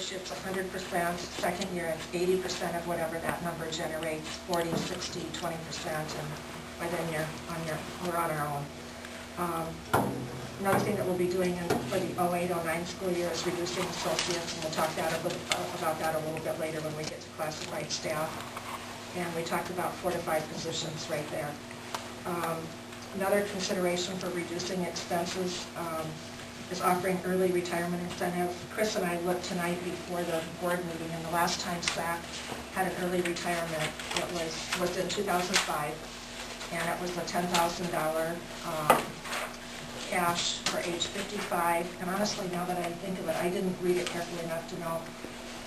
first year it's 100%, second year it's 80% of whatever that number generates, 40, 60, 20%, and by then we're on our own. Another thing that we'll be doing for the 08-09 school year is reducing associates, and we'll talk about that a little bit later when we get to classified staff. And we talked about 4 to 5 positions right there. Another consideration for reducing expenses is offering early retirement incentive. Chris and I looked tonight before the board meeting, and the last time SAC had an early retirement, it was in 2005, and it was a $10,000 cash for age 55. And honestly, now that I think of it, I didn't read it carefully enough to know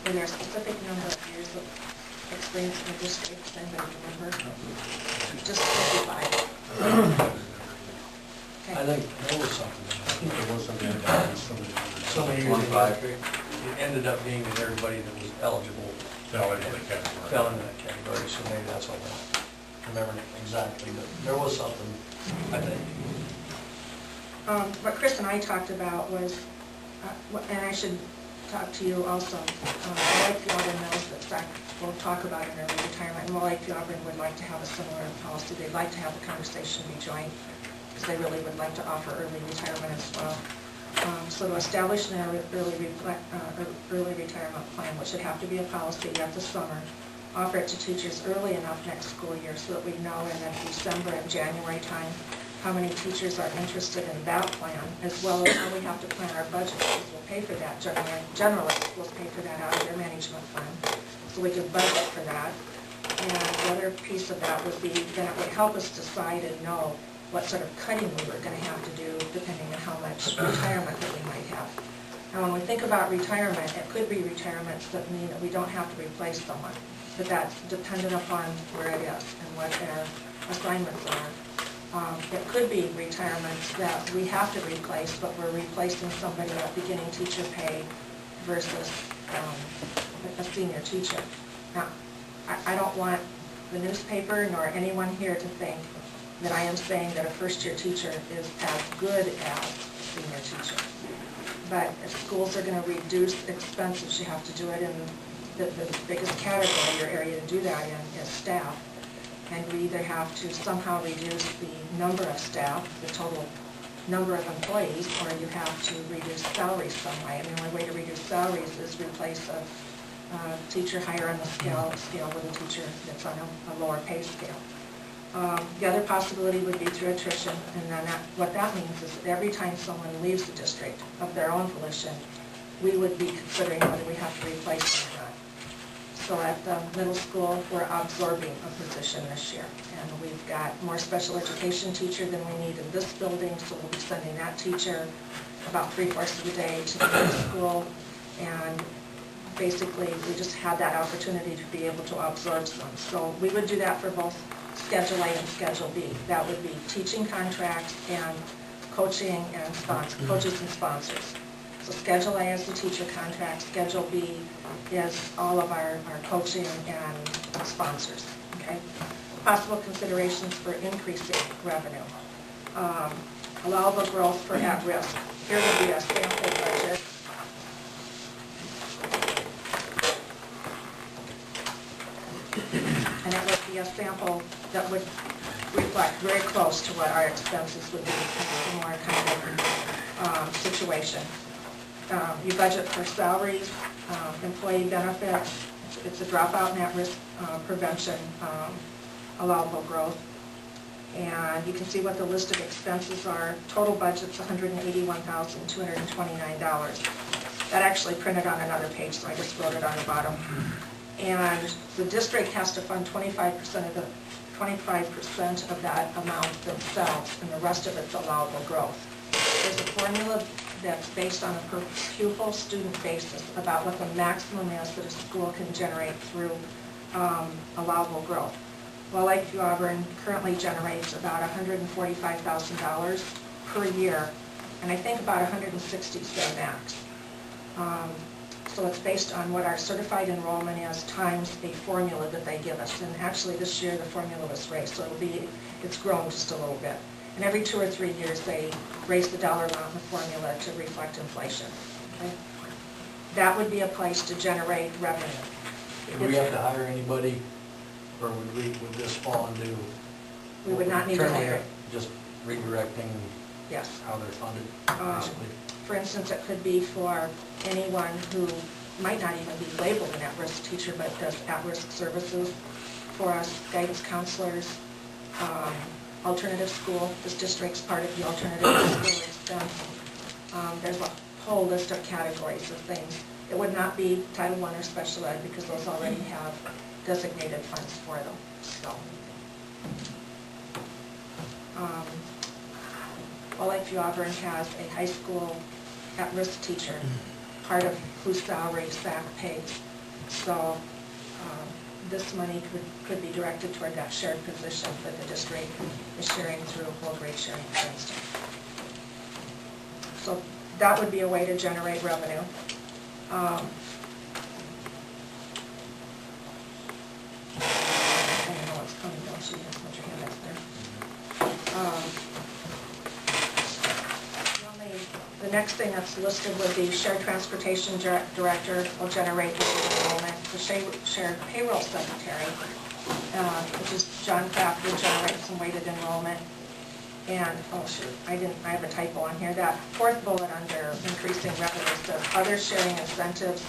were there a specific number of years of experience in the district. Does anybody remember? Just 55. Okay. I think there was something. I think there was something like so many years ago. It ended up being that everybody that was eligible fell into that category. So maybe that's what I remember exactly. But there was something, I think. What Chris and I talked about was, and I should talk to you also, Lakeview Auburn knows that SAC will talk about an early retirement, and Lakeview Auburn would like to have a similar policy. They'd like to have the conversation be joint, because they really would like to offer early retirement as well. So to establish an early retirement plan, which would have to be a policy yet this summer, offer it to teachers early enough next school year so that we know in that December and January time how many teachers are interested in that plan, as well as how we have to plan our budget, because we'll pay for that. Generally, schools pay for that out of their management plan, so we can budget for that. And the other piece of that would be, then it would help us decide and know what sort of cutting we were going to have to do depending on how much retirement that we might have. Now, when we think about retirement, it could be retirements that mean that we don't have to replace someone, but that's dependent upon where it is and what their assignments are. It could be retirements that we have to replace, but we're replacing somebody at beginning teacher pay versus a senior teacher. Now, I don't want the newspaper nor anyone here to think that I am saying that a first-year teacher is as good as a senior teacher. But if schools are going to reduce expenses, you have to do it in the biggest category or area to do that in is staff. And we either have to somehow reduce the number of staff, the total number of employees, or you have to reduce salaries some way. I mean, one way to reduce salaries is replace a teacher higher on the scale with a teacher that's on a lower pay scale. The other possibility would be through attrition, and then what that means is that every time someone leaves the district of their own volition, we would be considering whether we have to replace them or not. So at the middle school, we're absorbing a position this year, and we've got more special education teacher than we need in this building, so we'll be sending that teacher about 3/4 of the day to the middle school, and basically we just had that opportunity to be able to absorb some. So we would do that for both Schedule A and Schedule B. That would be teaching contracts and coaching and coaches and sponsors. So Schedule A is the teacher contract, Schedule B is all of our coaching and sponsors, okay? Possible considerations for increasing revenue. Allowable growth for at-risk. Here would be a sample budget. And it would be a sample that would reflect very close to what our expenses would be in a similar kind of situation. You budget for salaries, employee benefits, it's a dropout and at-risk prevention, allowable growth. And you can see what the list of expenses are. Total budget's $181,229. That actually printed on another page, so I just wrote it on the bottom. And the district has to fund 25% of that amount themselves, and the rest of it's allowable growth. There's a formula that's based on a per pupil student basis about what the maximum is that a school can generate through allowable growth. Well, Lakeview Auburn currently generates about $145,000 per year, and I think about 160 is their max. So it's based on what our certified enrollment is times a formula that they give us. And actually this year the formula was raised, so it's grown just a little bit. And every 2 or 3 years they raise the dollar amount in the formula to reflect inflation. Okay? that would be a place to generate revenue. Would we have to hire anybody, or would this fall into? We would not need to hire. Just redirecting Yes. how they're funded, basically? For instance, it could be for anyone who might not even be labeled an at-risk teacher, but does at-risk services for us, guidance counselors, alternative school. This district's part of the alternative school expense. There's a whole list of categories of things. It would not be Title I or special ed because those already have designated funds for them. So, Lakeview Auburn has a high school at-risk teacher, part of whose salary SAC pays. So this money could be directed toward that shared position that the district is sharing through whole grade sharing, for instance. So that would be a way to generate revenue. I don't know what's coming, don't you? Just put your hand up there. The next thing that's listed would be shared transportation director will generate enrollment. The shared payroll secretary, which is John Kraft, will generate some weighted enrollment. And, oh shoot, I have a typo on here. That fourth bullet under increasing revenue says other sharing incentives,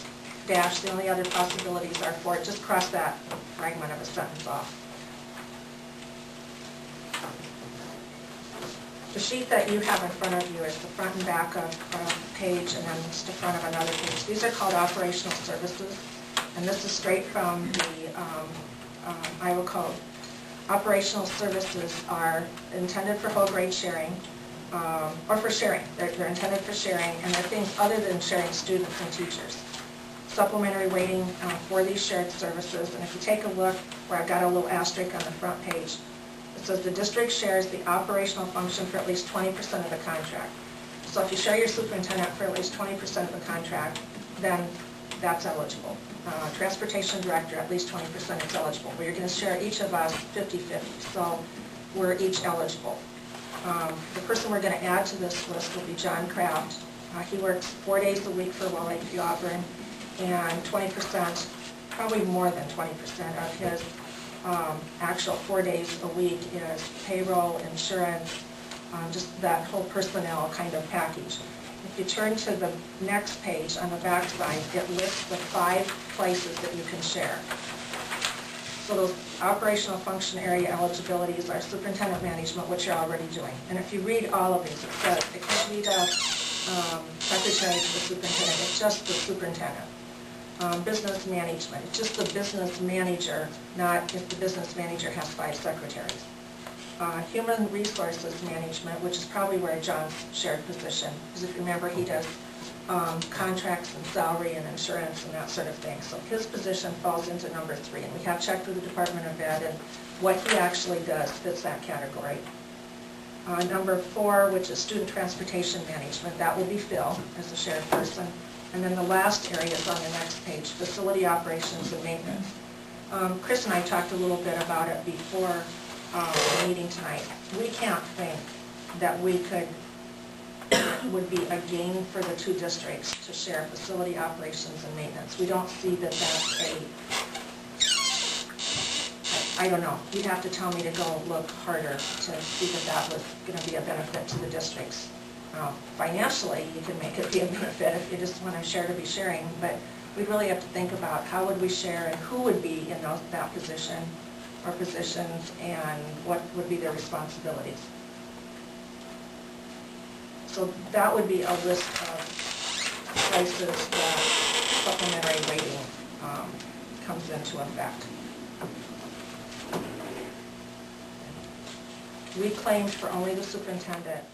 dash, the only other possibilities are for it. Just cross that fragment of a sentence off. The sheet that you have in front of you is the front and back of a page, and then it's the front of another page. These are called operational services, and this is straight from the Iowa Code. Operational services are intended for whole grade sharing, or for sharing. They're intended for sharing, and they're things other than sharing students and teachers. Supplementary weighting for these shared services, and if you take a look where I've got a little asterisk on the front page, it says the district shares the operational function for at least 20% of the contract. So if you share your superintendent for at least 20% of the contract, then that's eligible. Transportation director, at least 20% is eligible. But you're going to share each of us 50-50, so we're each eligible. The person we're going to add to this list will be John Kraft. He works 4 days a week for Lakeview Auburn, and 20%, probably more than 20% of his actual 4 days a week is payroll, insurance, just that whole personnel kind of package. If you turn to the next page on the back side, it lists the 5 places that you can share. So those operational function area eligibilities are superintendent management, which you're already doing. And if you read all of these, it says it can't be the secretary to the superintendent, it's just the superintendent. Business management, it's just the business manager, not if the business manager has 5 secretaries. Human resources management, which is probably where John's shared position, because if you remember, he does contracts and salary and insurance and that sort of thing. So his position falls into number 3, and we have checked with the Department of Ed, and what he actually does fits that category. Number 4, which is student transportation management, that will be Phil as a shared person. And then the last area is on the next page, facility operations and maintenance. Chris and I talked a little bit about it before the meeting tonight. We can't think that would be a gain for the 2 districts to share facility operations and maintenance. We don't see that that's I don't know. You'd have to tell me to go look harder to see that that was going to be a benefit to the districts. Financially, you can make it be a benefit if you just want to share to be sharing, but we really have to think about how would we share and who would be in that position or positions and what would be their responsibilities. So that would be a list of places that supplementary weighting comes into effect. We claimed for only the superintendent